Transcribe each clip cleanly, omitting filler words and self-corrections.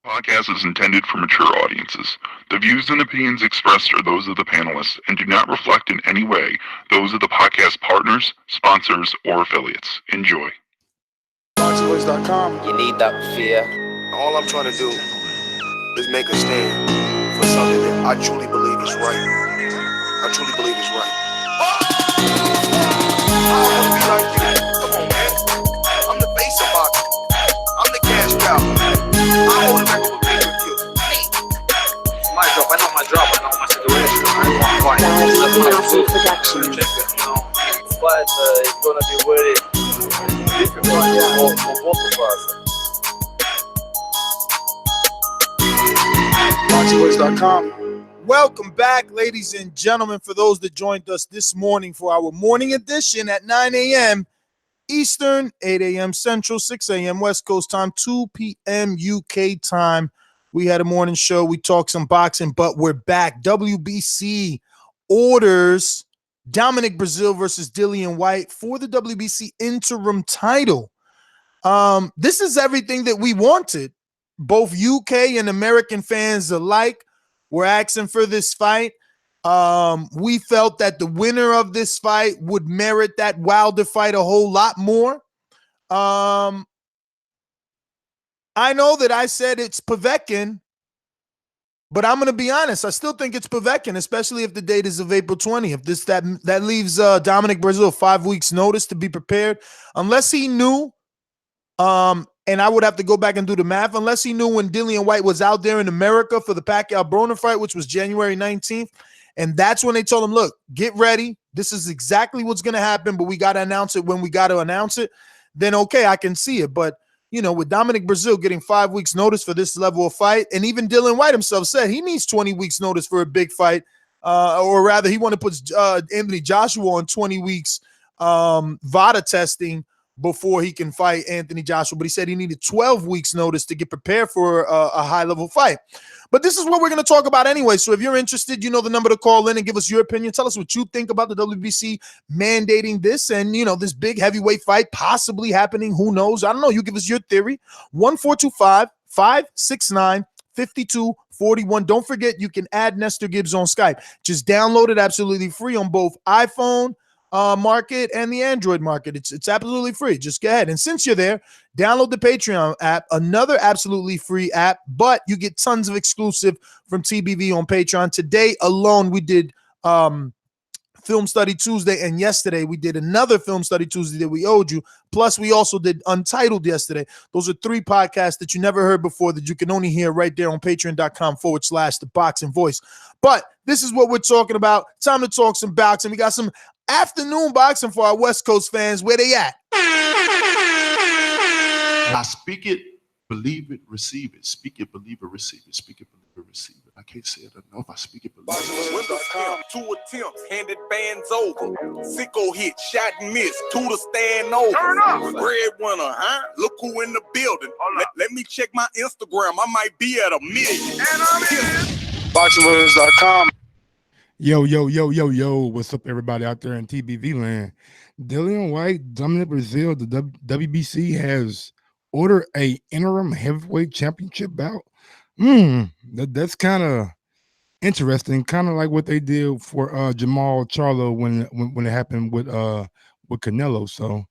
Podcast is intended for mature audiences. The views and opinions expressed are those of the panelists and do not reflect in any way those of the podcast partners, sponsors, or affiliates. Enjoy. ThaBoxingvoice.com. You need that fear. All I'm trying to do is make a stand for something that I truly believe is right. I truly believe is right. I want to be like you. Come on, man. I'm the face of boxing. I'm the cash cow. I hold a record with you. My job, I know my job, I know my situation. I want to fight. Production. But it's gonna be very difficult for both of us. ThaBoxingvoice.com. Welcome back, ladies and gentlemen, for those that joined us this morning for our morning edition at 9 a.m. Eastern, 8 a.m. Central, 6 a.m. West Coast time, 2 p.m. UK time. We had a morning show. We talked some boxing, but we're back. WBC orders Dominic Breazeale versus Dillian Whyte for the WBC interim title. This is everything that we wanted. Both UK and American fans alike were asking for this fight. We felt that the winner of this fight would merit that Wilder fight a whole lot more. I know that I said it's Povetkin, but I'm going to be honest. I still think it's Povetkin, especially if the date is of April 20th. That leaves Dominic Breazeale 5 weeks notice to be prepared. Unless he knew, and I would have to go back and do the math, unless he knew when Dillian Whyte was out there in America for the Pacquiao-Broner fight, which was January 19th. And that's when they told him, look, get ready. This is exactly what's going to happen, but we got to announce it when we got to announce it. Then, okay, I can see it. But, you know, with Dominic Breazeale getting 5 weeks notice for this level of fight, and even Dillian Whyte himself said he needs 20 weeks notice for a big fight, or rather he wanted to put Anthony Joshua on 20 weeks VADA testing before he can fight Anthony Joshua, but he said he needed 12 weeks notice to get prepared for a high-level fight. But this is what we're going to talk about anyway, so if you're interested, you know the number to call in and give us your opinion. Tell us what you think about the WBC mandating this and, you know, this big heavyweight fight possibly happening. Who knows? I don't know. You give us your theory. 1-425-569-5241. Don't forget, you can add Nestor Gibbs on Skype. Just download it absolutely free on both iPhone market and the Android market. It's absolutely free. Just go ahead. And since you're there, download the Patreon app, another absolutely free app, but you get tons of exclusive from TBV on Patreon. Today alone, we did Film Study Tuesday, and yesterday we did another Film Study Tuesday that we owed you. Plus, we also did Untitled yesterday. Those are 3 podcasts that you never heard before that you can only hear right there on patreon.com/ThaBoxingVoice. But this is what we're talking about. Time to talk some boxing. We got some afternoon boxing for our West Coast fans. Where they at? I speak it, believe it, receive it. Speak it, believe it, receive it. Speak it, believe it, receive it. I can't say it enough. I speak it, believe it. Windows count, 2 attempts, handed bands over. Sicko hit, shot and miss, 2 to stand over. Turn up. Breadwinner, huh? Look who in the building. Let me check my Instagram. I might be at 1 million. And I'm in. ThaBoxingvoice.com. Yo, what's up, everybody out there in TBV land? Dillian Whyte, Dominic Breazeale, the WBC has ordered a interim heavyweight championship bout. That's kind of interesting, kind of like what they did for Jamal Charlo when it happened with Canelo. So,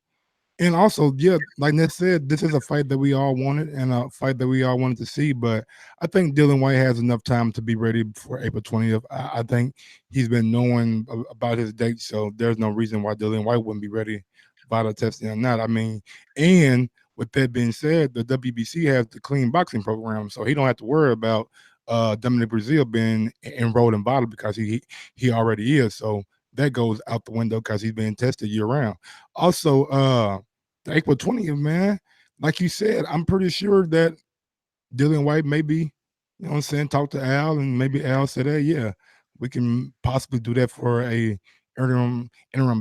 and also, yeah, like Ned said, this is a fight that we all wanted and a fight that we all wanted to see. But I think Dillian Whyte has enough time to be ready for April 20th. I think he's been knowing about his date, so there's no reason why Dillian Whyte wouldn't be ready by the testing or not. I mean, and with that being said, the WBC has the clean boxing program, so he don't have to worry about Dominic Breazeale being enrolled in VADA because he already is. So that goes out the window because he's being tested year round. Also, the April 20th, man, like you said, I'm pretty sure that Dillian Whyte maybe, you know what I'm saying, talk to Al, and maybe Al said, hey, yeah, we can possibly do that for a interim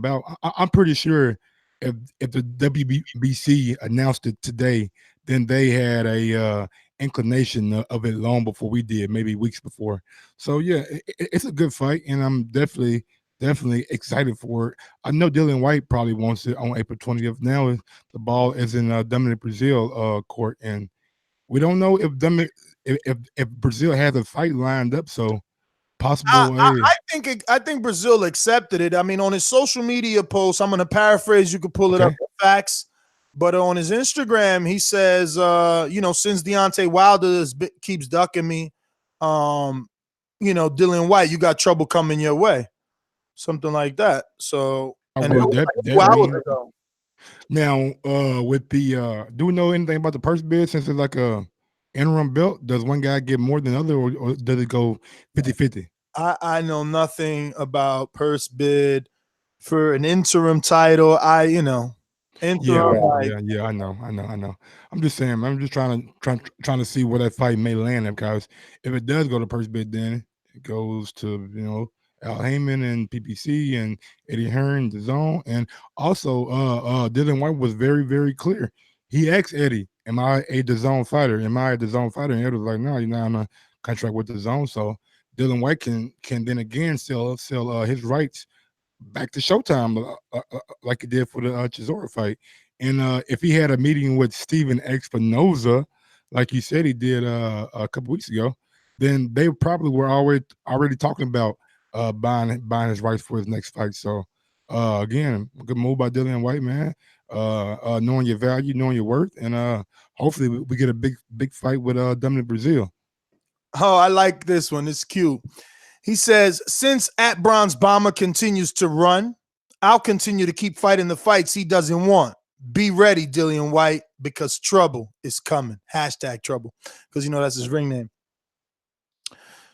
bout. I'm pretty sure if the WBC announced it today, then they had a inclination of it long before we did, maybe weeks before. So, yeah, it's a good fight, and I'm definitely excited for it. I know Dillian Whyte probably wants it on April 20th. Now the ball is in Dominic Breazeale court, and we don't know if if Breazeale has a fight lined up, so possible. I think Breazeale accepted it. I mean, on his social media post, I'm going to paraphrase. You could pull it up, the facts. But on his Instagram, he says, since Deontay Wilder keeps ducking me, Dillian Whyte, you got trouble coming your way, something like that. So, and well, hours ago. Now, with the do we know anything about the purse bid since it's like a interim belt? Does one guy get more than the other, or does it go 50-50? I know nothing about purse bid for an interim title. Interim. Yeah, I know. I'm just saying, I'm just trying to see where that fight may land at, because if it does go to purse bid, then it goes to Al Heyman and PPC and Eddie Hearn, the Zone, and also Dillian Whyte was very, very clear. He asked Eddie, "Am I a DAZN fighter? Am I a DAZN fighter?" And Eddie was like, "No, you're not on a contract with the Zone." So Dillian Whyte can then again sell his rights back to Showtime, like he did for the Chisora fight. And if he had a meeting with Steven Espinoza, like he said he did a couple weeks ago, then they probably were already talking about buying his rights for his next fight. So again, good move by Dillian Whyte, man. Knowing your value, knowing your worth, and hopefully we get a big fight with Dominic Breazeale. Oh, I like this one. It's cute. He says, since at Bronze Bomber continues to run, I'll continue to keep fighting the fights he doesn't want. Be ready, Dillian Whyte, because trouble is coming. Hashtag trouble. Because that's his ring name.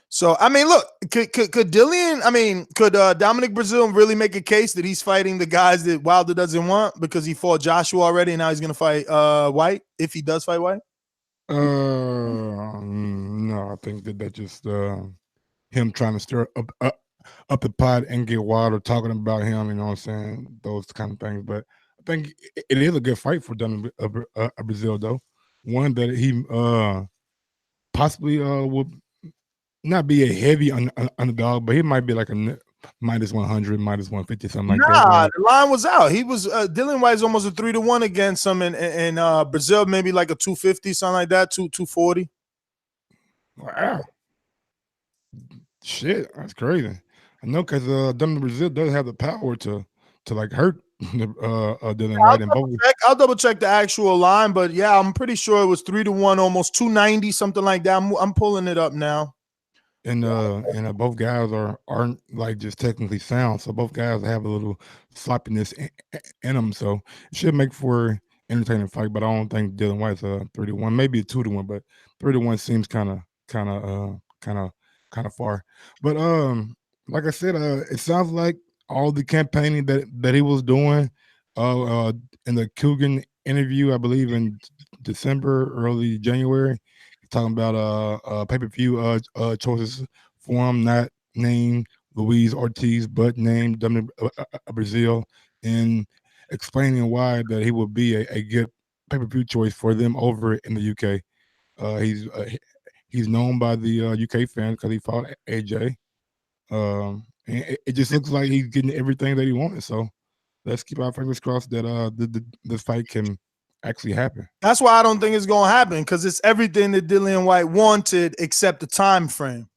So, I mean, look, could Dominic Breazeale really make a case that he's fighting the guys that Wilder doesn't want because he fought Joshua already and now he's going to fight Whyte, if he does fight Whyte? No, I think that just him trying to stir up the pot and get Wilder talking about him, you know what I'm saying? Those kind of things. But I think it is a good fight for Dominic Breazeale, though. One that he possibly would not be a heavy underdog, but he might be like a minus 100, minus 150, something like that. The line was out. He was Dillian Whyte's almost a 3-1 against him, and Breazeale maybe like a 250, something like that, 240. Wow. Shit, that's crazy. I know, because Dominic Breazeale does have the power to like hurt Dillian Whyte. I'll double check the actual line, but yeah, I'm pretty sure it was 3-1, almost 290, something like that. I'm pulling it up now. And both guys aren't like just technically sound, so both guys have a little sloppiness in them, so it should make for entertaining fight. But I don't think Dillian Whyte's a 3-1, maybe a 2-1, but 3-1 seems kind of far. But like I said, it sounds like all the campaigning that he was doing in the Coogan interview, I believe in December, early January, talking about pay-per-view choices for him, not named Luis Ortiz, but named Dominic Breazeale, and explaining why that he would be a good pay-per-view choice for them over in the UK. He's known by the UK fans because he fought AJ. And it just looks like he's getting everything that he wanted. So let's keep our fingers crossed that this fight can actually happen. That's why I don't think it's gonna happen, because it's everything that Dillian Whyte wanted except the time frame.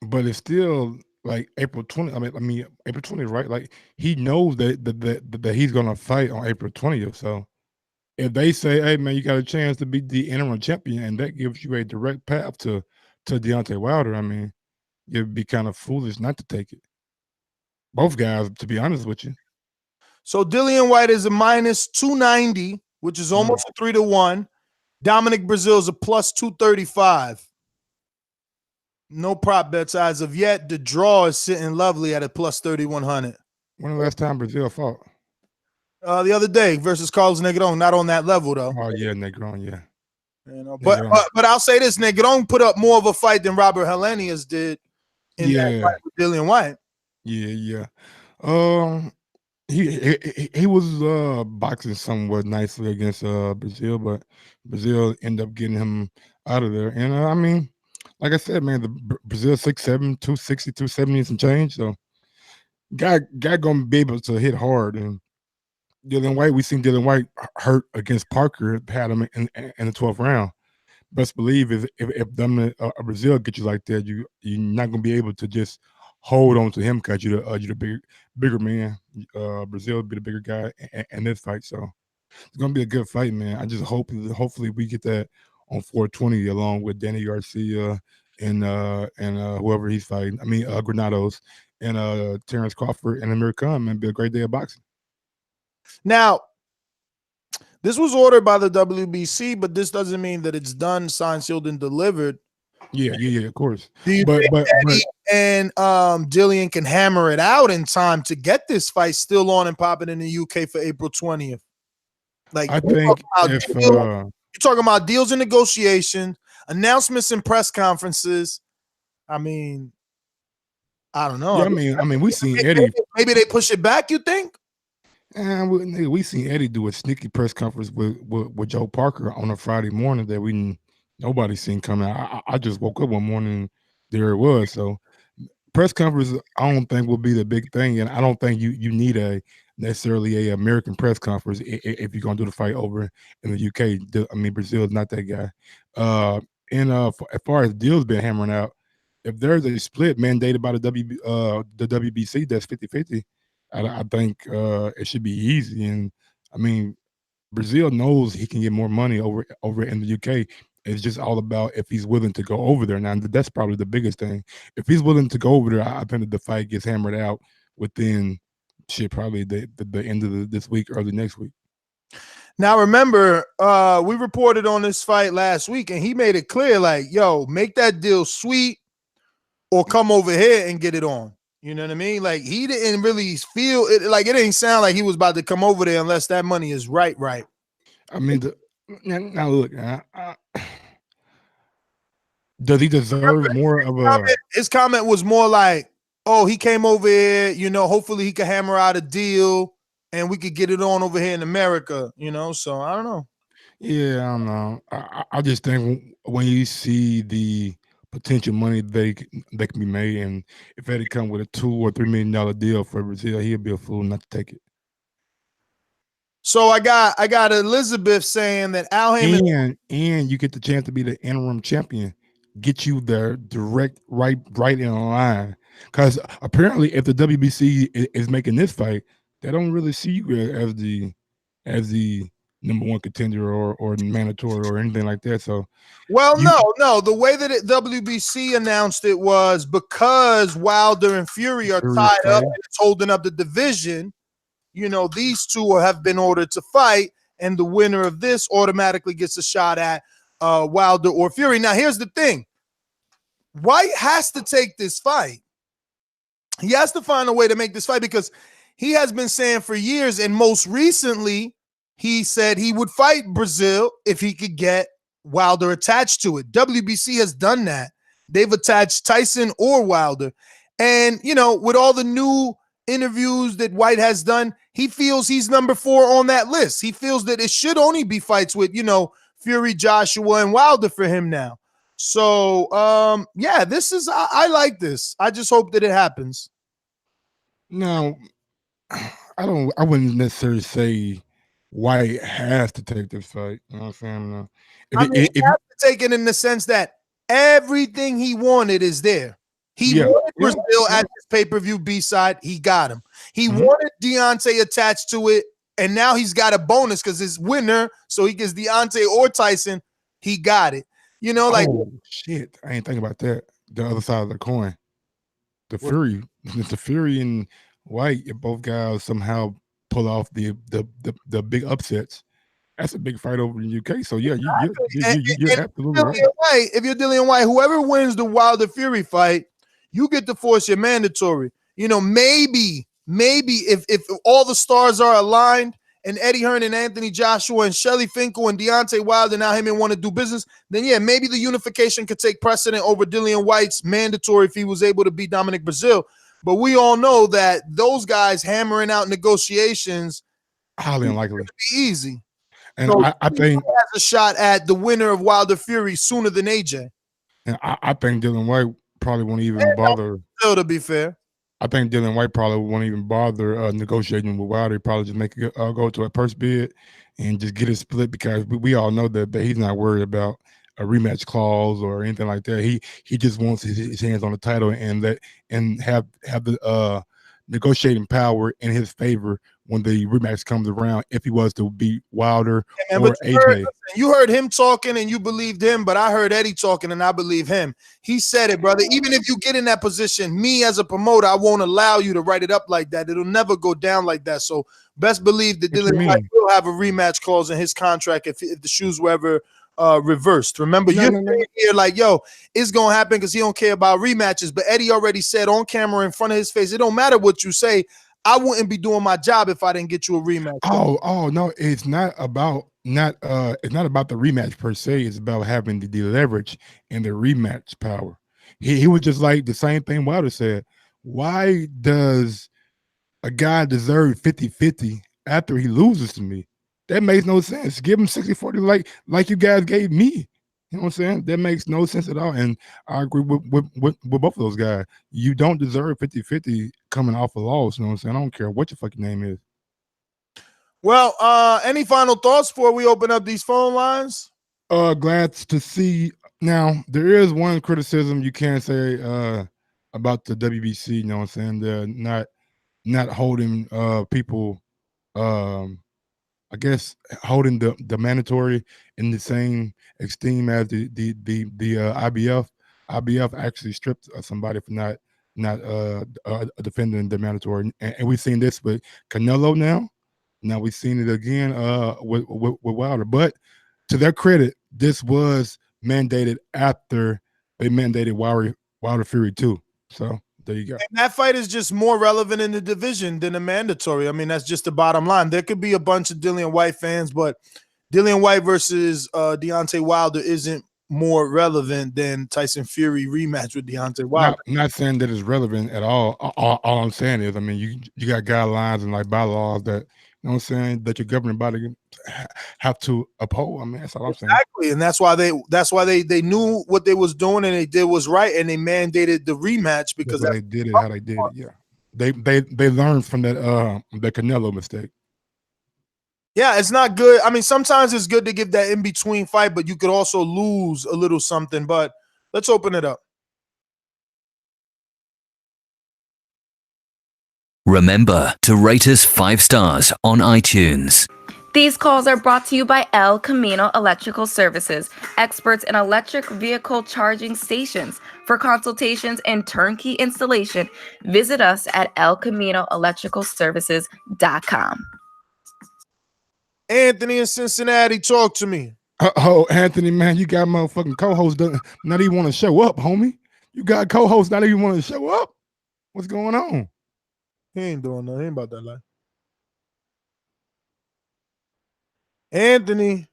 But it's still like April 20. I mean April 20th, right? Like he knows that he's gonna fight on April 20th. So if they say, "Hey man, you got a chance to be the interim champion," and that gives you a direct path to Deontay Wilder, I mean, you'd be kind of foolish not to take it. Both guys, to be honest with you. So Dillian Whyte is a minus 290, which is almost a 3-1. Dominic Breazeale is a plus 235. No prop bets as of yet. The draw is sitting lovely at a plus 3,100. When the last time Breazeale fought? The other day versus Carlos Negron. Not on that level though. Oh yeah, Negron, yeah. But I'll say this: Negron put up more of a fight than Robert Helenius did in that fight with Dillian Whyte. Yeah. He was boxing somewhat nicely against Breazeale, but Breazeale ended up getting him out of there. And I mean, like I said, man, the Breazeale 6'7", 260, 270 and some change. So guy gonna be able to hit hard. And Dillian Whyte, we seen Dillian Whyte hurt against Parker, had him in the 12th round. best believe if Dominic Breazeale get you like that, you're not gonna be able to just hold on to him because you're the bigger man. Breazeale will be the bigger guy in this fight, so it's gonna be a good fight, man. I just hopefully we get that on 420 along with Danny Garcia and whoever he's fighting. I mean Granados and Terrence Crawford and Amir Khan, man. Be a great day of boxing. Now, this was ordered by the WBC, but this doesn't mean that it's done, signed, sealed, and delivered. Yeah, of course. Do you think Eddie and Dillian can hammer it out in time to get this fight still on and popping in the UK for April 20th? Like, I think if you're talking about deals and negotiations, announcements and press conferences. I mean, I don't know. Yeah, I mean, we seen Eddie. Maybe they push it back. You think? And we seen Eddie do a sneaky press conference with Joe Parker on a Friday morning that nobody seen coming. I just woke up one morning and there it was. So press conference, I don't think will be the big thing, and I don't think you need necessarily a American press conference if you're gonna do the fight over in the UK. I mean, Brazil is not that guy. As far as deals been hammering out, if there's a split mandated by the WBC that's 50-50, I think it should be easy. And I mean, Brazil knows he can get more money over in the UK. It's just all about if he's willing to go over there. Now, that's probably the biggest thing. If he's willing to go over there, I think that the fight gets hammered out within probably the end of this week, early next week. Now, remember, we reported on this fight last week, and he made it clear, like, yo, make that deal sweet or come over here and get it on. You know what I mean? Like, he didn't really feel it. Like, it didn't sound like he was about to come over there unless that money is right. I mean, now look, does he deserve more of a? His comment was more like, "Oh, he came over here. You know, hopefully he could hammer out a deal, and we could get it on over here in America." You know, so I don't know. Yeah, I don't know. I just think when you see the potential money they can be made, and if Eddie come with a $2 or $3 million deal for Brazil, he'll be a fool not to take it. So I got Elizabeth saying that Al Heyman and you get the chance to be the interim champion, get you there direct right in line. Because apparently, if the WBC is making this fight, they don't really see you as the number one contender or mandatory or anything like that. So, no. The way that WBC announced it was because Wilder and Fury are tied up and it's holding up the division. You know, these two have been ordered to fight, and the winner of this automatically gets a shot at Wilder or Fury. Now, here's the thing. White has to take this fight. He has to find a way to make this fight because he has been saying for years, and most recently, he said he would fight Breazeale if he could get Wilder attached to it. WBC has done that. They've attached Tyson or Wilder. And, you know, with all the new interviews that White has done, he feels he's number 4 on that list. He feels that it should only be fights with, you know, Fury, Joshua, and Wilder for him now. So, yeah, this is, I like this. I just hope that it happens. Now, I wouldn't necessarily say White has to take this fight. You know what I'm saying? He has to take it in the sense that everything he wanted is there. He wanted Breazeale at his pay-per-view B-side. He got him. He wanted Deontay attached to it, and now he's got a bonus because his winner, so he gets Deontay or Tyson. He got it. You know, like, oh shit, I ain't thinking about that. The other side of the coin, the Fury and White, if both guys somehow pull off the big upsets, that's a big fight over in the UK. So yeah, you're absolutely right. If you're Dillian Whyte, whoever wins the Wilder Fury fight, you get to force your mandatory. You know, maybe if all the stars are aligned and Eddie Hearn and Anthony Joshua and Shelly Finkel and Deontay Wilder now him and want to do business, then yeah, maybe the unification could take precedent over Dillian Whyte's mandatory if he was able to beat Dominic Breazeale. But we all know that those guys hammering out negotiations highly unlikely. Be easy. And so I think he has a shot at the winner of Wilder Fury sooner than AJ. And I think Dillian Whyte probably won't even bother. Still, to be fair, I think Dillian Whyte probably won't even bother negotiating with Wilder. He'd probably just make it go to a purse bid and just get it split because we all know that he's not worried about rematch clause or anything like that. He just wants his hands on the title and have the negotiating power in his favor when the rematch comes around, if he was to beat Wilder or AJ. You heard him talking and you believed him, but I heard Eddie talking and I believe him. He said it, brother. Even if you get in that position, me as a promoter, I won't allow you to write it up like that. It'll never go down like that. So best believe that Dillian Whyte will have a rematch clause in his contract if the shoes were ever reversed. Remember, you're here like, yo, it's gonna happen because he don't care about rematches. But Eddie already said on camera in front of his face, it don't matter what you say. I wouldn't be doing my job if I didn't get you a rematch. Oh no, it's not about it's not about the rematch per se. It's about having the leverage and the rematch power. He was just like the same thing Wilder said. Why does a guy deserve 50-50 after he loses to me? That makes no sense. Give him 60-40 like you guys gave me. You know what I'm saying? That makes no sense at all. And I agree with both of those guys. You don't deserve 50-50 coming off a loss. You know what I'm saying? I don't care what your fucking name is. Well, any final thoughts before we open up these phone lines? Glad to see. Now, there is one criticism you can say about the WBC, you know what I'm saying? They're not holding people I guess holding the mandatory in the same esteem as the IBF. IBF actually stripped somebody for not defending the mandatory, and we've seen this with Canelo now. Now we've seen it again with Wilder. But to their credit, this was mandated after they mandated Wilder Fury too. So there you go. And that fight is just more relevant in the division than a mandatory. I mean, that's just the bottom line. There could be a bunch of Dillian Whyte fans, but Dillian Whyte versus Deontay Wilder isn't more relevant than Tyson Fury rematch with Deontay Wilder. Not saying that it's relevant at all. All I'm saying is, I mean, you got guidelines and like bylaws that, you know what I'm saying, that your governing body have to uphold. I mean, that's all I'm saying. Exactly, and that's why they knew what they was doing and they did was right, and they mandated the rematch because they did it how they did it. Yeah, they learned from that the Canelo mistake. Yeah, it's not good. I mean, sometimes it's good to give that in between fight, but you could also lose a little something. But let's open it up. Remember to rate us 5 stars on iTunes. These calls are brought to you by El Camino Electrical Services, experts in electric vehicle charging stations. For consultations and turnkey installation, visit us at elcaminoelectricalservices.com. Anthony in Cincinnati, talk to me. Oh, Anthony, man, you got motherfucking co-hosts not even want to show up, homie. You got co-hosts not even want to show up. What's going on? He ain't doing nothing. He ain't about that life. Anthony.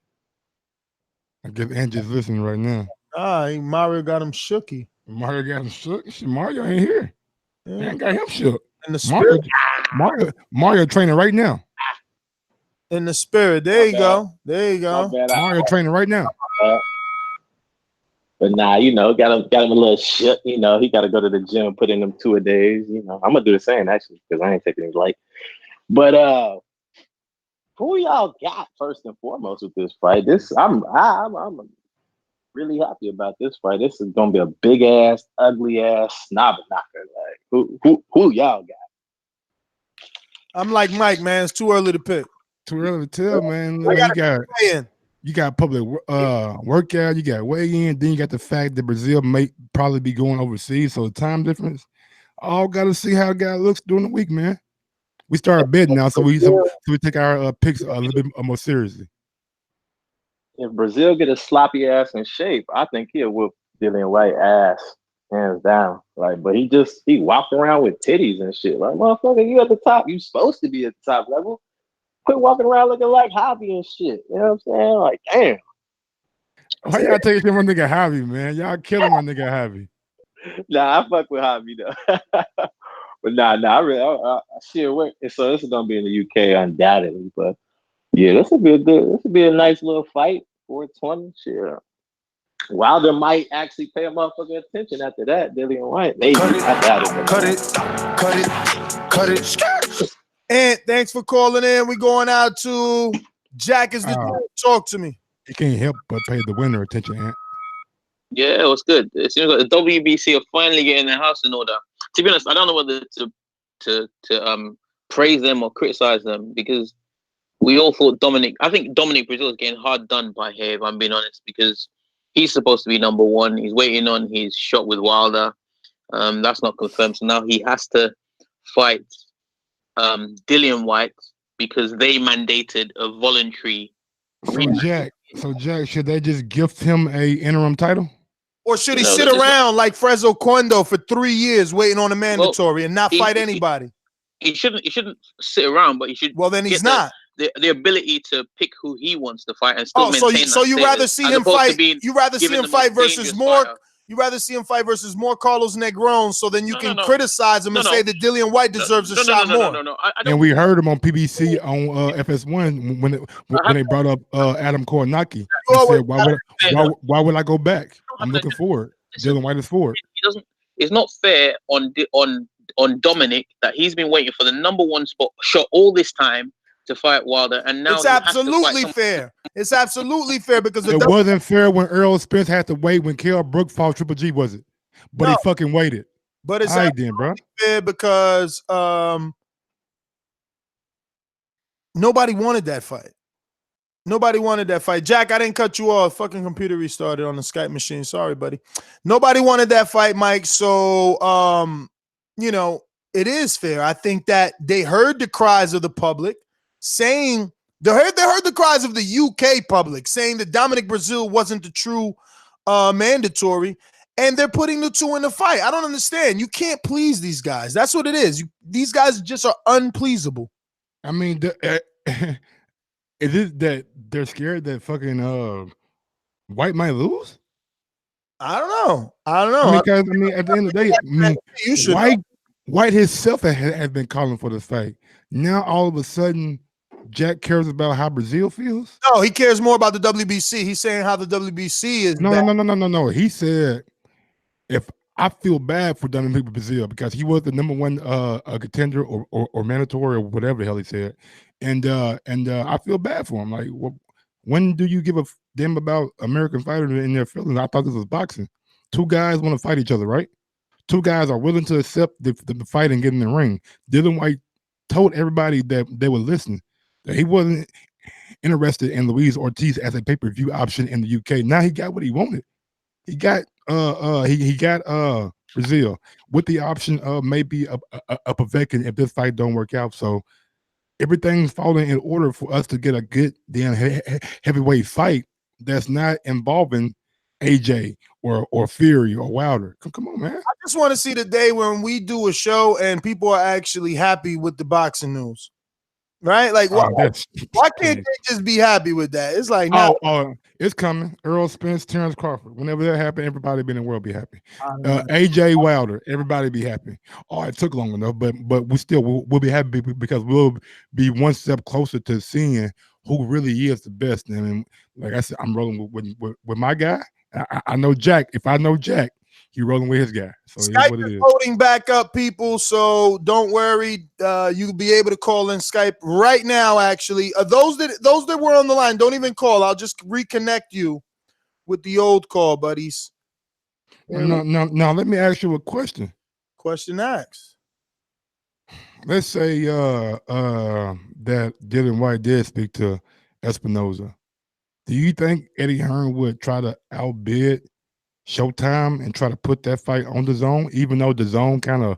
I guess Angie's listening right now. Mario got him shooky. Mario got him shook. Mario ain't here. Yeah. I got him shook. In the spirit. Mario training right now. In the spirit. There you go. There you go. Mario training right now. But nah, you know, got him a little shit. You know, he got to go to the gym and put in them 2 a days. You know, I'm gonna do the same actually because I ain't taking it light. But who y'all got first and foremost with this fight? I'm really happy about this fight. This is gonna be a big ass, ugly ass snobber knocker. Like who y'all got? I'm like Mike, man. It's too early to pick. Too early to tell, man. You got public workout, you got weigh-in, then you got the fact that Breazeale may probably be going overseas, so the time difference. All got to see how a guy looks during the week, man. We started betting now, so we take our picks a little bit more seriously. If Breazeale get a sloppy ass in shape, I think he'll whoop Dillian Whyte ass hands down. Like, but he walked around with titties and shit. Like, motherfucker, you at the top. You supposed to be at the top level. Quit walking around looking like Javi and shit. You know what I'm saying? Like, damn. Why y'all take it from my nigga Javi, man? Y'all killing my nigga Javi. Nah, I fuck with Javi though. But nah, I see it work. So this is gonna be in the UK undoubtedly. But yeah, this will be a nice little fight. 420 shit. Wilder might actually pay a motherfucking attention after that. Dillian Whyte, maybe. I doubt it. Cut it. And thanks for calling in. We're going out to Jack is the dude. Talk to me. You can't help but pay the winner attention, Ant. Yeah, it was good. It seems like the WBC are finally getting their house in order. To be honest, I don't know whether to praise them or criticize them, because we all thought I think Dominic Breazeale is getting hard done by here, if I'm being honest, because he's supposed to be number one. He's waiting on his shot with Wilder. That's not confirmed. So now he has to fight Dillian Whyte because they mandated a voluntary rematch. So Jack, should they just gift him a interim title? Or should he sit around like Fresno Quando for 3 years waiting on a mandatory and not fight anybody? He shouldn't sit around, but he should. Well, then he's not. The ability to pick who he wants to fight and still maintain. So you rather see him fight? You rather see him fight versus more? You rather see him fight versus more Carlos Negron, so then you can criticize him and say that Dillian Whyte deserves a shot more. And we heard him on PBC on FS1 when they brought up Adam Koronaki. He said, "Why would I go back? I'm looking forward. Dillian Whyte is forward." It's not fair on Dominic that he's been waiting for the number one shot all this time to fight Wilder, and now it's absolutely fair. It's absolutely fair because it wasn't fair when Earl Spence had to wait when Kell Brook fought Triple G, was it? But he fucking waited. But it's absolutely fair because nobody wanted that fight. Nobody wanted that fight. Jack, I didn't cut you off. Fucking computer restarted on the Skype machine. Sorry, buddy. Nobody wanted that fight, Mike. So you know, it is fair. I think that they heard the cries of the public saying they heard the cries of the UK public saying that Dominic Breazeale wasn't the true mandatory, and they're putting the two in the fight. I don't understand. You can't please these guys. That's what it is. These guys just are unpleasable. I mean, is it that they're scared that fucking White might lose? I don't know. Because I mean, at the end of the day, White himself has been calling for this fight. Now all of a sudden, Jack cares about how Breazeale feels? No, he cares more about the WBC. He's saying how the WBC is. No. He said, if I feel bad for Dominic Breazeale because he was the number one contender or mandatory or whatever the hell he said, and I feel bad for him. Like, when do you give a damn about American fighters in their feelings? I thought this was boxing. Two guys want to fight each other, right? Two guys are willing to accept the fight and get in the ring. Dillian Whyte told everybody that they were listening, that he wasn't interested in Luis Ortiz as a pay-per-view option in the UK. Now he got what he wanted. He got Breazeale with the option of maybe a Povetkin if this fight don't work out. So everything's falling in order for us to get a good damn heavyweight fight that's not involving AJ or Fury or Wilder. Come on, man. I just want to see the day when we do a show and people are actually happy with the boxing news. Right? Like, why can't they just be happy with that? It's like, no. It's coming. Earl Spence, Terrence Crawford. Whenever that happens, everybody in the world be happy. AJ Wilder, everybody be happy. Oh, it took long enough, but we still we'll be happy because we'll be one step closer to seeing who really is the best. And I mean, like I said, I'm rolling with my guy. I know Jack. If I know Jack, he's rolling with his guy. So Skype is loading back up, people. So don't worry. You'll be able to call in Skype right now. Actually, those that were on the line, don't even call. I'll just reconnect you with the old call, buddies. Now, let me ask you a question. Question asked. Let's say that Dillian Whyte did speak to Espinoza. Do you think Eddie Hearn would try to outbid Showtime and try to put that fight on the Zone, even though the Zone kind of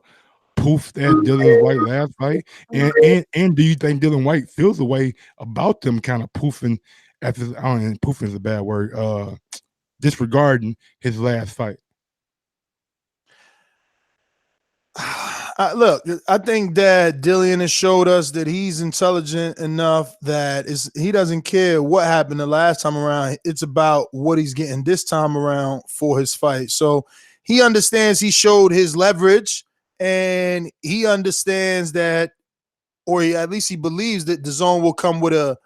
poofed that Dillian Whyte last fight? And do you think Dillian Whyte feels a way about them kind of poofing after? Poofing is a bad word. Disregarding his last fight. Look, I think that Dillian has showed us that he's intelligent enough that he doesn't care what happened the last time around. It's about what he's getting this time around for his fight. So he understands he showed his leverage, and he understands that, or at least he believes that the Zone will come with a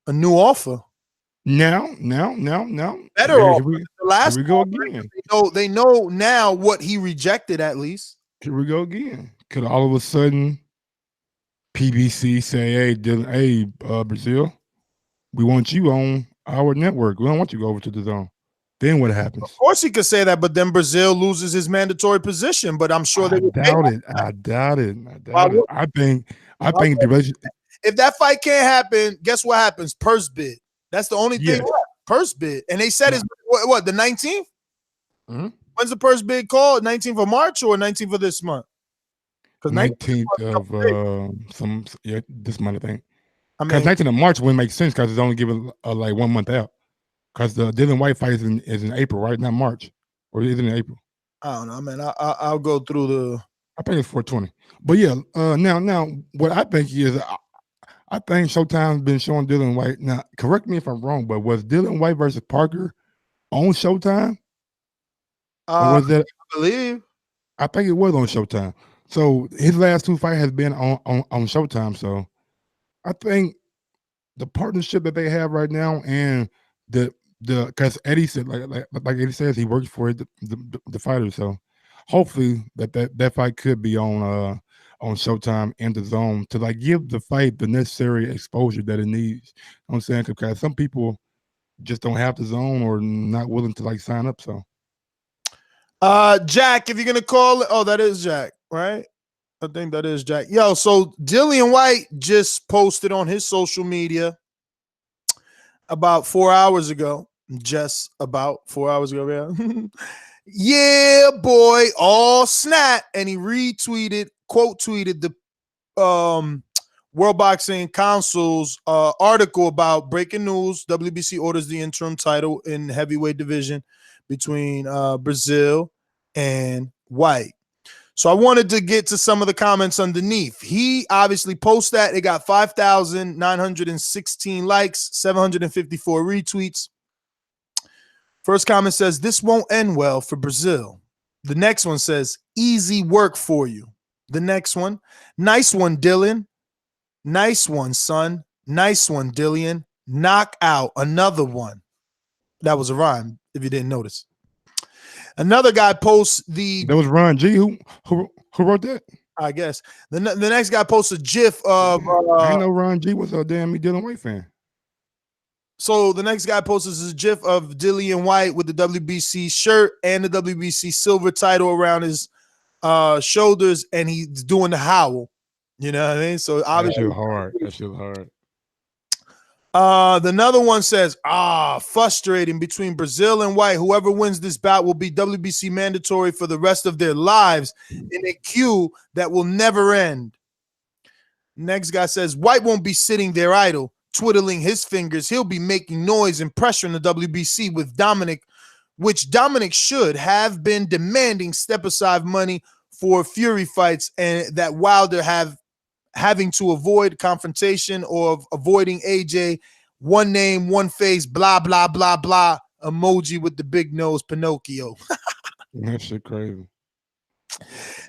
new offer. Now. Better offer. The last here we go again. They know now what he rejected, at least. Here we go again. Could all of a sudden PBC say, hey, Breazeale, we want you on our network. We don't want you to go over to the zone. Then what happens? Of course he could say that, but then Breazeale loses his mandatory position. But I'm sure I doubt it. I doubt it. I think the relationship. If that fight can't happen, guess what happens? Purse bid. That's the only thing. Yes. Purse bid. And they said it's what, the 19th? Mhm. When's the purse bid called? 19th of March or 19th of this month? 19th of this month, I think. I Because mean, 19th of March wouldn't make sense because it's only given like 1 month out. Because the Dillian Whyte fight is in April, right? Not March, or is it in April? I don't know, man. I'll go through the. I think it's 420. But yeah, now what I think is, I think Showtime's been showing Dillian Whyte. Now, correct me if I'm wrong, but was Dillian Whyte versus Parker on Showtime? Or was that? I believe. I think it was on Showtime. So his last 2 fights has been on Showtime. So I think the partnership that they have right now, and the because Eddie said like Eddie says, he works for the fighter. So hopefully that fight could be on Showtime and the zone to like give the fight the necessary exposure that it needs. You know what I'm saying? Because some people just don't have the zone or not willing to like sign up. So Jack, if you're gonna call it, that is Jack, right? I think that is Jack. Yo, so Dillian Whyte just posted on his social media about 4 hours ago. Just about 4 hours ago, yeah. Yeah, boy, all snap. And he quote tweeted the World Boxing Council's article about breaking news. WBC orders the interim title in heavyweight division between Breazeale and Whyte. So I wanted to get to some of the comments underneath. He obviously posted that. It got 5,916 likes, 754 retweets. First comment says, "This won't end well for Breazeale." The next one says, "Easy work for you." The next one, "Nice one, Dillian. Nice one, son. Nice one, Dillian. Knock out another one." That was a rhyme, if you didn't notice. Another guy posts that was Ron G. Who wrote that? I guess the next guy posts a GIF of. I know Ron G was a damn Dillian Whyte fan. So the next guy posts a GIF of Dillian Whyte with the WBC shirt and the WBC Silver title around his shoulders, and he's doing the howl. You know what I mean? So obviously, that shit hard. Another one says, frustrating between Breazeale and Whyte. Whoever wins this bout will be WBC mandatory for the rest of their lives in a queue that will never end. Next guy says, Whyte won't be sitting there idle, twiddling his fingers. He'll be making noise and pressuring the WBC with Dominic, which Dominic should have been demanding step-aside money for Fury fights, and that Wilder having to avoid confrontation or avoiding AJ. One name, one face, blah, blah, blah, blah. Emoji with the big nose, Pinocchio. That shit crazy.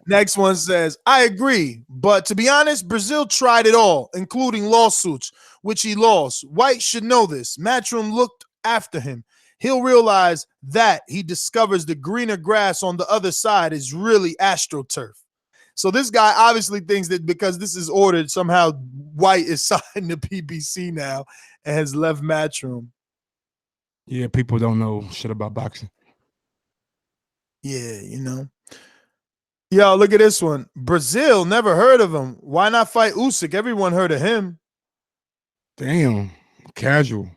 Next one says, I agree, but to be honest, Breazeale tried it all, including lawsuits, which he lost. Whyte should know this. Matchroom looked after him. He'll realize that he discovers the greener grass on the other side is really AstroTurf. So this guy obviously thinks that because this is ordered, somehow Whyte is signed to PBC now and has left Matchroom. Yeah, people don't know shit about boxing. Yeah, you know. Yo, look at this one. Breazeale, never heard of him. Why not fight Usyk? Everyone heard of him. Damn, casual.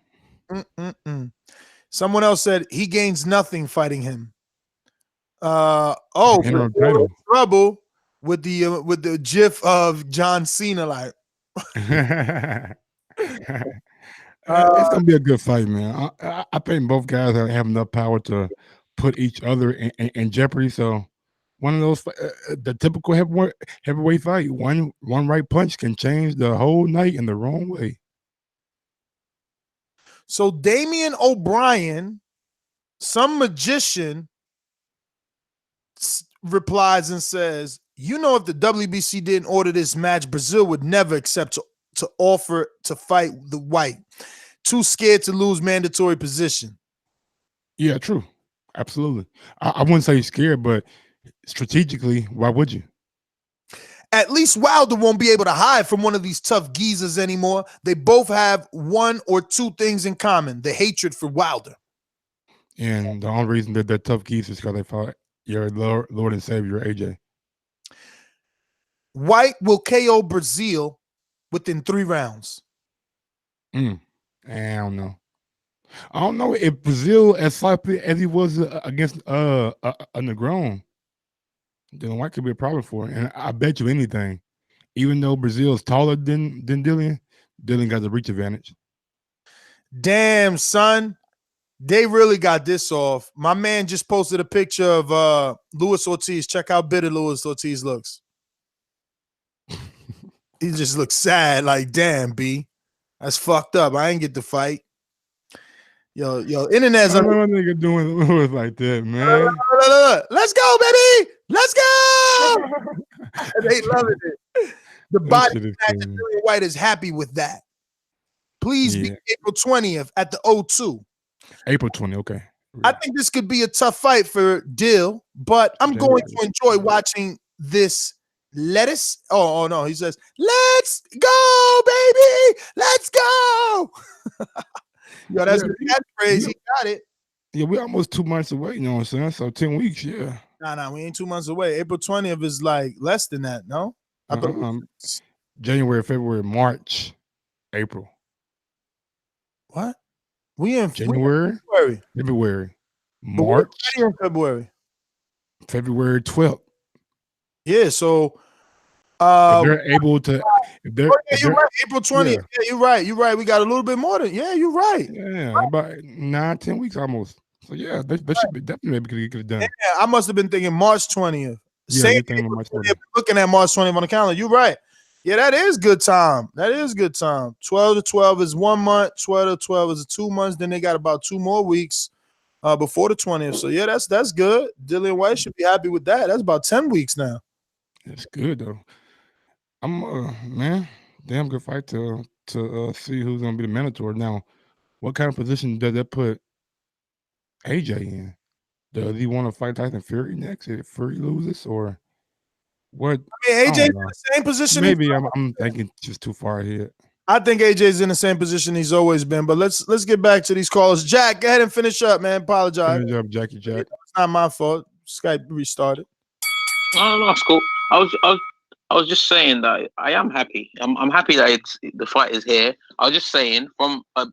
Someone else said he gains nothing fighting him. Trouble with the GIF of John Cena, like. It's gonna be a good fight, man. I think both guys have enough power to put each other in jeopardy. So one of those, the typical heavyweight fight, one right punch can change the whole night in the wrong way. So Damian O'Brien, some magician, replies and says, you know, if the WBC didn't order this match, Breazeale would never accept to offer to fight the Whyte. Too scared to lose mandatory position. Yeah, true. Absolutely. I wouldn't say scared, but strategically, why would you? At least Wilder won't be able to hide from one of these tough geezers anymore. They both have one or two things in common: the hatred for Wilder. And the only reason that they're tough geese is because they fought your Lord and Savior, AJ. Whyte will KO Breazeale within 3 rounds. I don't know. I don't know if Breazeale, as sloppy as he was against a Negron, Dillian Whyte could be a problem for him. And I bet you anything, even though Breazeale is taller than Dillian, Dillian got the reach advantage. Damn, son. They really got this off. My man just posted a picture of Luis Ortiz. Check how bitter Luis Ortiz looks. He just looks sad. Like, damn, B. That's fucked up. I ain't get to fight. Yo, internet's I don't know what nigga doing Luis like that, man. Let's go, baby. Let's go. They loving it. The body snatcher Dillian Whyte is happy with that. Please be April 20th at the O2. April 20th, okay. I think this could be a tough fight for Dill, but I'm going to enjoy watching this lettuce. Oh no, he says, let's go, baby. Let's go. Yo, that's catchphrase. He got it. Yeah, we're almost 2 months away, you know what I'm saying? So 10 weeks, yeah. Nah, we ain't 2 months away. April 20th is like less than that, no? I thought January, February, March, April. What? We in January, February, March, February 12th. Yeah, so if they're able to, you're right. April 20th. Yeah, you're right. We got a little bit more than you're right. Yeah, about 9-10 weeks almost. So yeah, they should be definitely maybe could have done. Yeah, I must have been thinking March 20th. Yeah, you're thinking March 20th. Looking at March 20th on the calendar. You're right. Yeah, that is good time. 12 to 12 is 1 month. 12 to 12 is 2 months. Then they got about 2 more weeks before the 20th. So yeah, that's good. Dillian Whyte should be happy with that. That's about 10 weeks now. That's good though. I'm man, damn good fight to see who's gonna be the mandatory. Now, what kind of position does that put AJ in? Does he want to fight Tyson Fury next if Fury loses, or what? I mean, AJ's in the same position. Maybe I'm thinking just too far ahead. I think AJ's in the same position he's always been. But let's get back to these calls. Jack, go ahead and finish up, man. Apologize. Finish up, Jackie Jack. It's not my fault. Skype restarted. No, that's cool. I was just saying that I am happy. I'm happy that the fight is here. I was just saying from an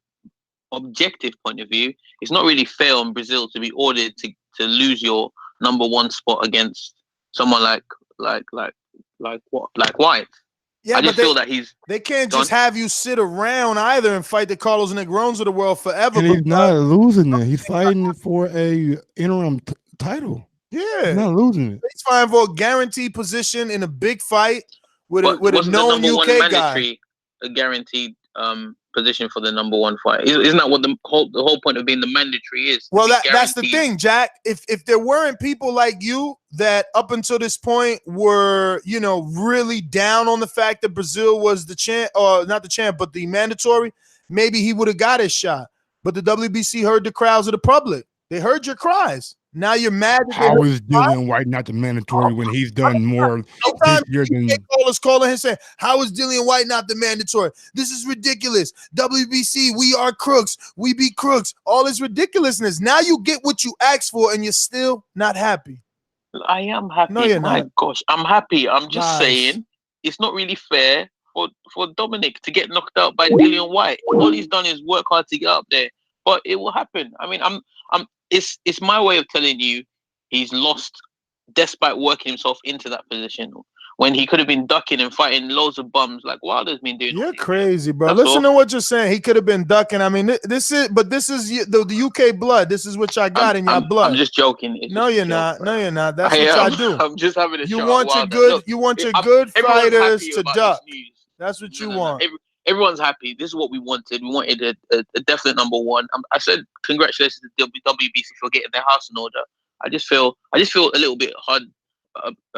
objective point of view, it's not really fair on Breazeale to be ordered to lose your number 1 spot against someone like Whyte. Yeah, I just feel that they can't just have you sit around either and fight the Carlos Negrones of the world forever. And he's not losing it. He's fighting for a interim title. Yeah, he's not losing it. He's fighting for a guaranteed position in a big fight with a known UK guy. A guaranteed position for the number 1 fight. Isn't that what the whole point of being the mandatory is? Well, that's the thing, Jack. If there weren't people like you that up until this point were, really down on the fact that Breazeale was the champ, or not the champ, but the mandatory, maybe he would have got his shot. But the WBC heard the cries of the public. They heard your cries. Now you're mad. How is Dillian Whyte not the mandatory when he's done more this year than callers calling him saying, how is Dillian Whyte not the mandatory? This is ridiculous. WBC, we are crooks. We be crooks. All this ridiculousness. Now you get what you asked for and you're still not happy. I am happy. No, you're My not. gosh, I'm happy. I'm just saying it's not really fair for Dominic to get knocked out by Dillian Whyte. All he's done is work hard to get up there. But it will happen. I mean, it's my way of telling you he's lost despite working himself into that position when he could have been ducking and fighting loads of bums like Wilder's been doing. You're crazy, bro. Listen to what you're saying. He could have been ducking. I mean, this is the UK blood. This is what I got in your blood. I'm just joking. No, you're not. No, you're not. That's what I do. I'm just having a You want your good. You want your good fighters to duck. That's what you want. Everyone's happy. This is what we wanted. We wanted a definite number 1. I said congratulations to WBC for getting their house in order. I just feel a little bit hard.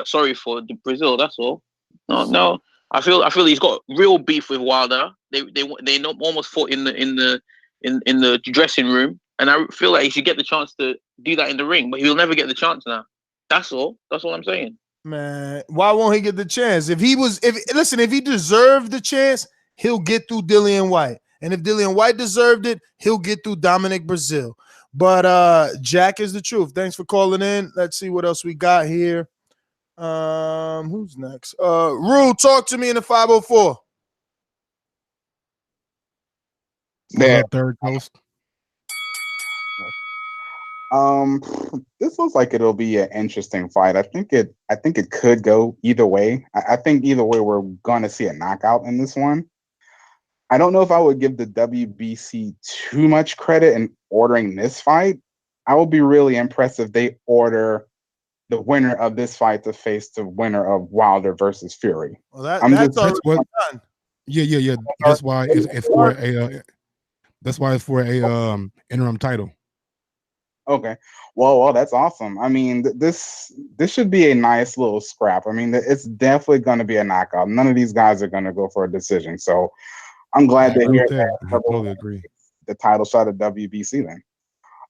Sorry for Breazeale. That's all. No. I feel he's got real beef with Wilder. They almost fought in the dressing room, and I feel like he should get the chance to do that in the ring, but he'll never get the chance now. That's all. That's all I'm saying. Man, why won't he get the chance? If he deserved the chance, he'll get through Dillian Whyte. And if Dillian Whyte deserved it, he'll get through Dominic Breazeale. But Jack is the truth. Thanks for calling in. Let's see what else we got here. Who's next? Rue, talk to me in the 504. What's up, Third Coast? This looks like it'll be an interesting fight. I think it could go either way. I think either way we're gonna see a knockout in this one. I don't know if I would give the WBC too much credit in ordering this fight. I will be really impressed if they order the winner of this fight to face the winner of Wilder versus Fury. Well, that's what done. Yeah. That's why it's for a interim title. Okay. Well, that's awesome. I mean, this should be a nice little scrap. I mean, it's definitely going to be a knockout. None of these guys are going to go for a decision. So I'm glad to hear that. I totally agree. The title shot at WBC then.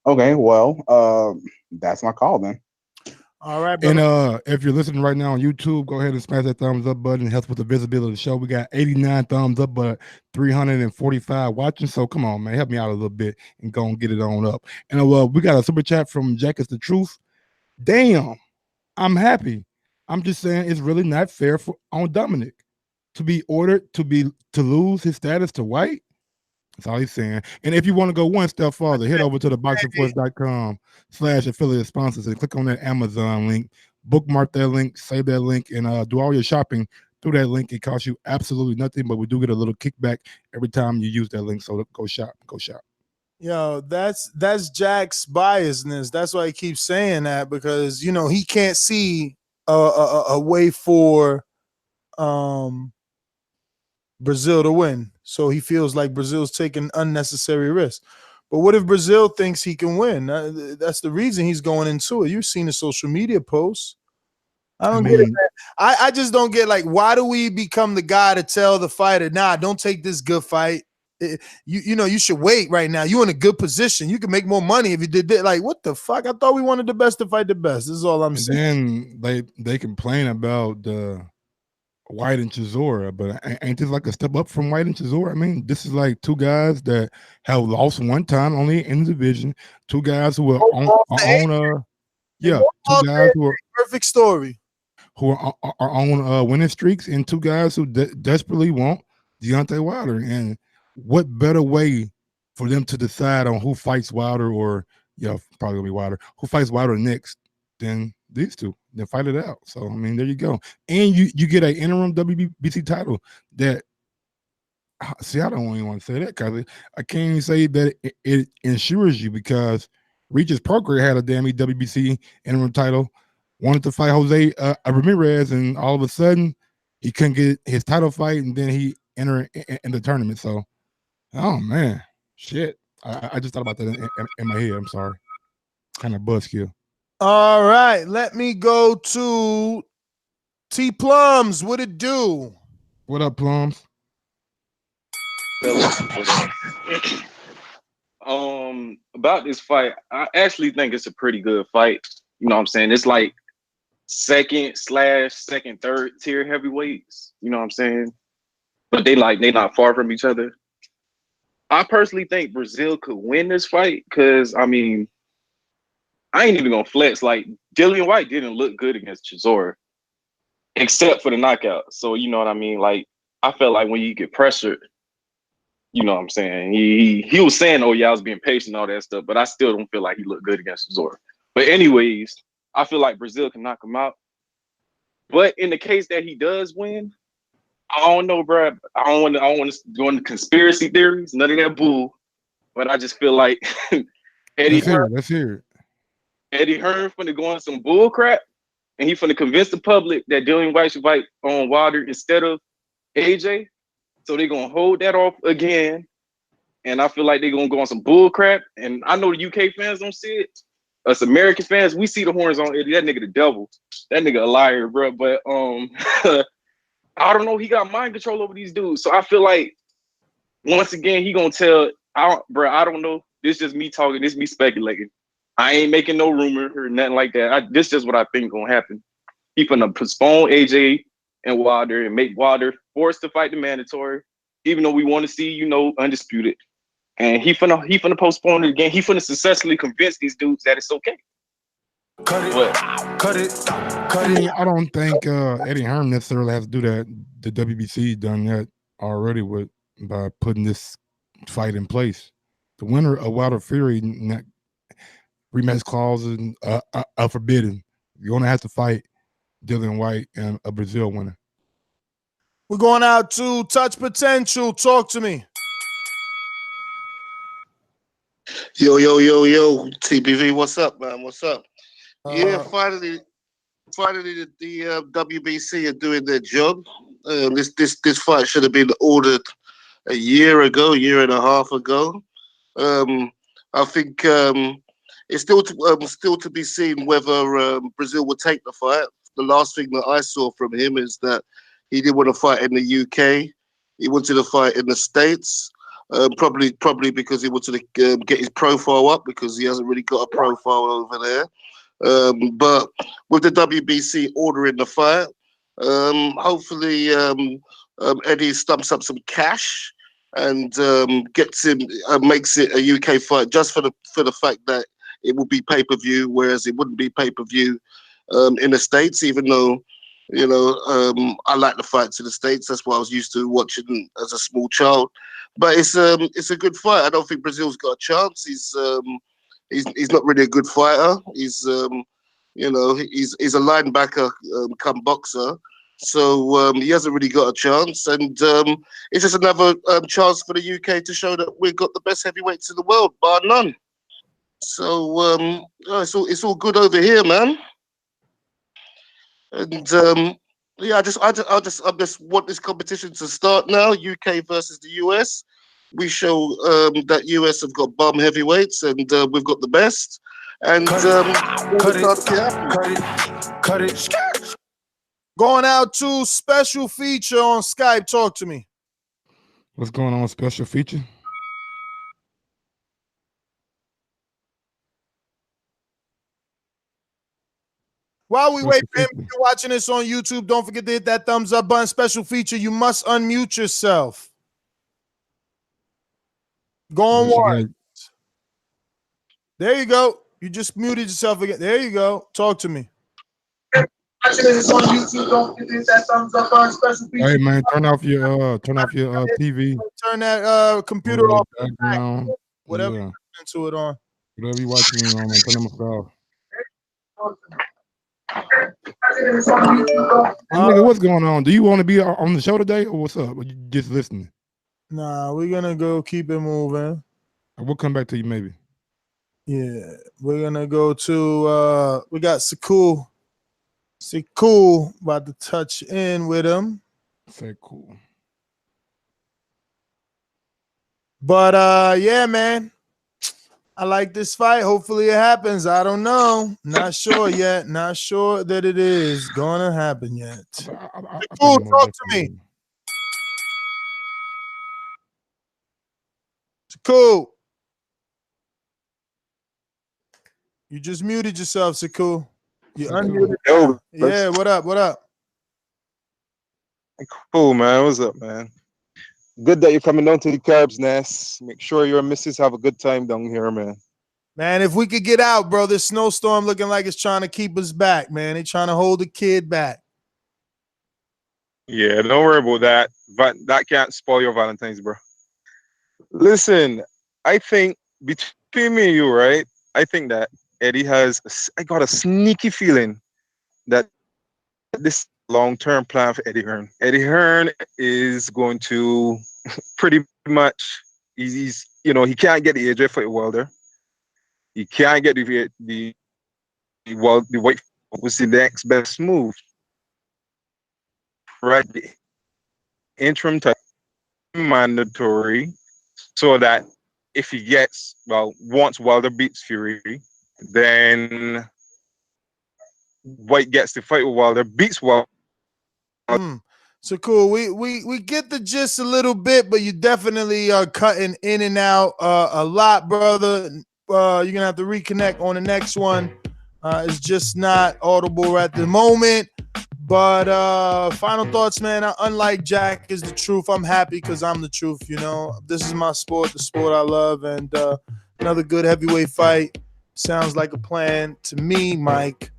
Okay, well, that's my call then. All right, brother. And if you're listening right now on YouTube, go ahead and smash that thumbs up button. It helps with the visibility of the show. We got 89 thumbs up, but 345 watching. So come on, man, help me out a little bit and go and get it on up. And we got a super chat from Jack is the Truth. Damn, I'm happy. I'm just saying it's really not fair on Dominic to be ordered to lose his status to White. That's all he's saying. And if you want to go one step farther, head over to ThaBoxingvoice.com/affiliate sponsors and click on that Amazon link, bookmark that link, save that link, and do all your shopping through that link. It costs you absolutely nothing, but we do get a little kickback every time you use that link. So go shop. Yo, that's Jack's biasness. That's why he keeps saying that, because he can't see a way for Breazeale to win. So he feels like Breazeale's taking unnecessary risks. But what if Breazeale thinks he can win? That's the reason he's going into it. You've seen the social media posts. I don't get it, man. I just don't get, like, why do we become the guy to tell the fighter, nah, don't take this good fight. You should wait right now. You're in a good position. You can make more money if you did that. Like, what the fuck? I thought we wanted the best to fight the best. This is all I'm saying. Then they complain about the White and Chisora, but ain't this like a step up from White and Chisora? I mean, this is like two guys that have lost one time only in the division. Two guys who are on perfect story, who are on winning streaks, and two guys who desperately want Deontay Wilder. And what better way for them to decide on who fights Wilder, or probably gonna be Wilder, who fights Wilder next than these two? Then fight it out. So I mean, there you go. And you get an interim WBC title that, see, I don't even want to say that, because I can't even say that it ensures you, because Regis Parker had a damn WBC interim title, wanted to fight Jose Ramirez, and all of a sudden he couldn't get his title fight, and then he entered in the tournament. So, oh man, shit. I just thought about that in my head. I'm sorry. Kind of buzzkill. All right, let me go to T Plums. What it do? What up, Plums? About this fight, I actually think it's a pretty good fight. You know what I'm saying? It's like second, third tier heavyweights. You know what I'm saying? But they not far from each other. I personally think Breazeale could win this fight, because I mean, I ain't even gonna flex. Like, Dillian Whyte didn't look good against Chisora, except for the knockout. So you know what I mean? Like, I felt like when you get pressured, you know what I'm saying? He was saying, oh yeah, I was being patient and all that stuff, but I still don't feel like he looked good against Chisora. But anyways, I feel like Breazeale can knock him out. But in the case that he does win, I don't know, bro. I don't want to go into conspiracy theories, none of that bull. But I just feel like Let's hear it. Eddie Hearn finna go on some bull crap, and he finna convince the public that Dillian Whyte should fight on Wilder instead of AJ. So they're gonna hold that off again. And I feel like they're gonna go on some bull crap. And I know the UK fans don't see it. Us American fans, we see the horns on Eddie. That nigga the devil. That nigga a liar, bro. But I don't know. He got mind control over these dudes. So I feel like once again he gonna tell. I don't know. This is just me talking. This is me speculating. I ain't making no rumor or nothing like that. This is just what I think gonna happen. He finna postpone AJ and Wilder and make Wilder forced to fight the mandatory, even though we want to see, undisputed. And he finna postpone it again. He finna successfully convince these dudes that it's okay. I mean, I don't think Eddie Hearn necessarily has to do that. The WBC done that already by putting this fight in place. The winner of Wilder Fury rematch clauses are forbidden. You're gonna have to fight Dillian Whyte and a Breazeale winner. We're going out to Touch Potential. Talk to me. Yo, TBV, what's up, man? What's up? Yeah, finally, the WBC are doing their job. This fight should have been ordered a year and a half ago. I think it's still to be seen whether Breazeale will take the fight. The last thing that I saw from him is that he didn't want to fight in the UK. He wanted to fight in the States. Probably because he wanted to get his profile up, because he hasn't really got a profile over there. But with the WBC ordering the fight, hopefully Eddie stumps up some cash and gets him, makes it a UK fight just for the fact that it will be pay-per-view, whereas it wouldn't be pay-per-view in the States, even though I like the fights in the States. That's what I was used to watching as a small child. But it's a good fight. I don't think Breazeale's got a chance. He's not really a good fighter. He's a linebacker come boxer, so he hasn't really got a chance. And it's just another chance for the UK to show that we've got the best heavyweights in the world, bar none. So it's all good over here, man. And yeah, I just want this competition to start now. UK versus the US. We show that US have got bomb heavyweights, and we've got the best. And cut it. Going out to special feature on Skype. Talk to me. What's going on, special feature? While we wait for him, if you're watching this on YouTube, don't forget to hit that thumbs up button. Special feature, you must unmute yourself. Go on one. There you go. You just muted yourself again. There you go. Talk to me. Hey man, turn off your TV. Turn that computer off. Background. Whatever you're into it on. Whatever you watching on, turn them off. Nigga, what's going on? Do you want to be on the show today, or what's up? Or you just listening? Nah, we're gonna go keep it moving. We'll come back to you maybe. Yeah, we're gonna go to we got Sakul about to touch in with him. Say cool. But yeah, man, I like this fight. Hopefully it happens. I don't know. Not sure yet. Not sure that it is gonna happen yet. Cool, talk to me. Cool. You just muted yourself, Sakul. You unmuted. Yo, yeah, what up? What up? Cool, man. What's up, man? Good that you're coming down to the Carbs Nest. Make sure your missus have a good time down here, man. Man, if we could get out, bro, this snowstorm looking like it's trying to keep us back, man. They trying to hold the kid back. Yeah, don't worry about that. But that can't spoil your Valentine's, bro. Listen, I think between me and you, right? I think that Eddie I got a sneaky feeling that this long-term plan for Eddie Hearn. Eddie Hearn is going to pretty much, he's he can't get the AJ fight Wilder. He can't get the White was the next best move. Right, the interim type mandatory, so that if he gets once Wilder beats Fury, then White gets the fight with Wilder, beats Wilder. So cool. We get the gist a little bit, but you definitely are cutting in and out a lot, brother. You're gonna have to reconnect on the next one. It's just not audible at the moment. But final thoughts, man. Unlike Jack is the truth. I'm happy because I'm the truth. You know, this is my sport, the sport I love, and another good heavyweight fight sounds like a plan to me, Mike.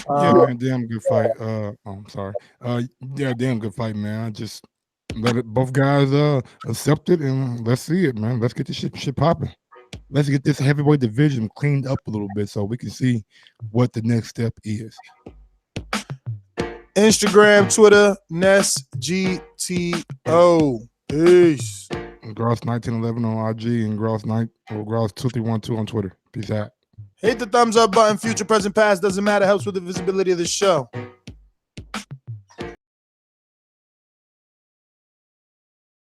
Yeah, man, damn good fight. I'm sorry. Yeah, damn good fight, man. I just both guys accept it, and let's see it, man. Let's get this shit popping. Let's get this heavyweight division cleaned up a little bit so we can see what the next step is. Instagram, Twitter, NessGTO. Peace. Gross1911 on IG and Gross2312 on Twitter. Peace out. Hit the thumbs up button. Future, present, past, doesn't matter. Helps with the visibility of the show.